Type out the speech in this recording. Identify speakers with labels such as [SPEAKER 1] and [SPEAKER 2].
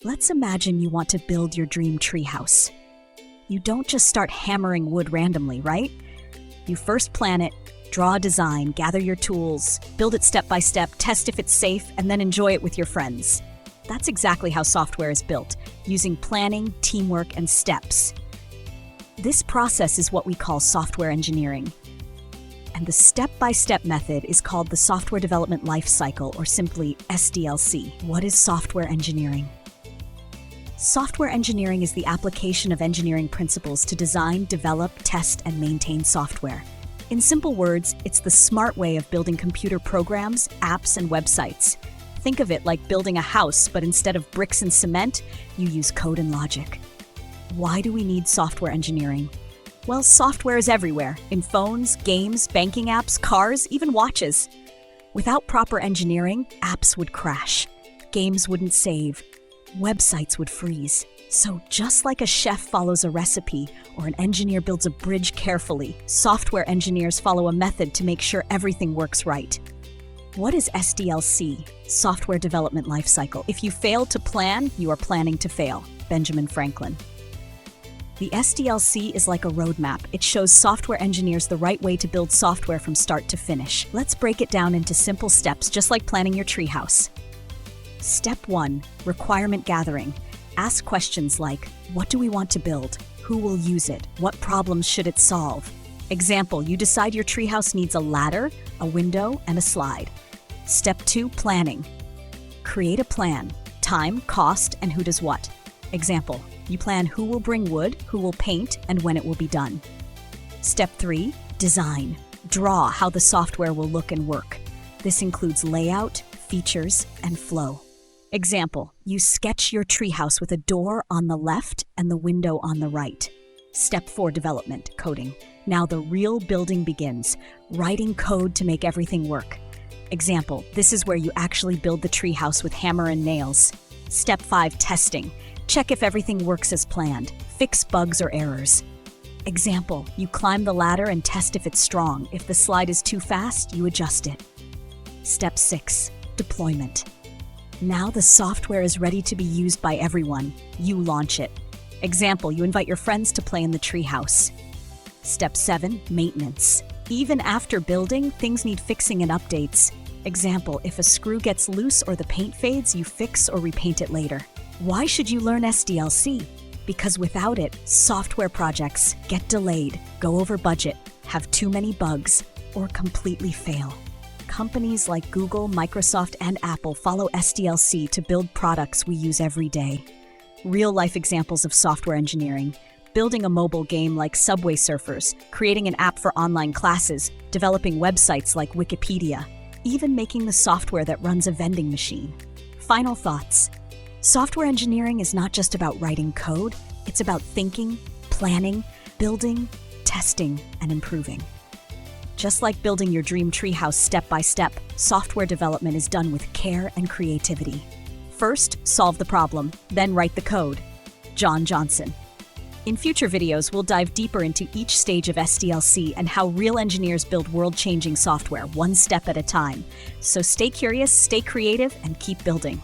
[SPEAKER 1] Let's imagine you want to build your dream treehouse. You don't just start hammering wood randomly, right? You first plan it, draw a design, gather your tools, build it step by step, test if it's safe, and then enjoy it with your friends. That's exactly how software is built, using planning, teamwork, and steps. This process is what we call software engineering. And the step-by-step method is called the Software Development Life Cycle, or simply SDLC. What is software engineering? Software engineering is the application of engineering principles to design, develop, test, and maintain software. In simple words, it's the smart way of building computer programs, apps, and websites. Think of it like building a house, but instead of bricks and cement, you use code and logic. Why do we need software engineering? Well, software is everywhere, in phones, games, banking apps, cars, even watches. Without proper engineering, apps would crash, games wouldn't save, websites would freeze. So just like a chef follows a recipe or an engineer builds a bridge carefully, software engineers follow a method to make sure everything works right. What is SDLC, Software Development Lifecycle? If you fail to plan, you are planning to fail. Benjamin Franklin. The SDLC is like a roadmap. It shows software engineers the right way to build software from start to finish. Let's break it down into simple steps, just like planning your treehouse. Step 1, requirement gathering. Ask questions like, what do we want to build? Who will use it? What problems should it solve? Example, you decide your treehouse needs a ladder, a window, and a slide. Step 2, planning. Create a plan. Time, cost, and who does what. Example, you plan who will bring wood, who will paint, and when it will be done. Step 3, design. Draw how the software will look and work. This includes layout, features, and flow. Example, you sketch your treehouse with a door on the left and the window on the right. Step 4, development, coding. Now the real building begins, writing code to make everything work. Example, this is where you actually build the treehouse with hammer and nails. Step 5, testing. Check if everything works as planned. Fix bugs or errors. Example, you climb the ladder and test if it's strong. If the slide is too fast, you adjust it. Step 6, deployment. Now the software is ready to be used by everyone. You launch it. Example, you invite your friends to play in the treehouse. Step 7, maintenance. Even after building, things need fixing and updates. Example, if a screw gets loose or the paint fades, you fix or repaint it later. Why should you learn SDLC? Because without it, software projects get delayed, go over budget, have too many bugs, or completely fail. Companies like Google, Microsoft, and Apple follow SDLC to build products we use every day. Real-life examples of software engineering: building a mobile game like Subway Surfers, creating an app for online classes, developing websites like Wikipedia, even making the software that runs a vending machine. Final thoughts. Software engineering is not just about writing code, it's about thinking, planning, building, testing, and improving. Just like building your dream treehouse step by step, software development is done with care and creativity. First, solve the problem, then write the code. John Johnson. In future videos, we'll dive deeper into each stage of SDLC and how real engineers build world-changing software, one step at a time. So stay curious, stay creative, and keep building.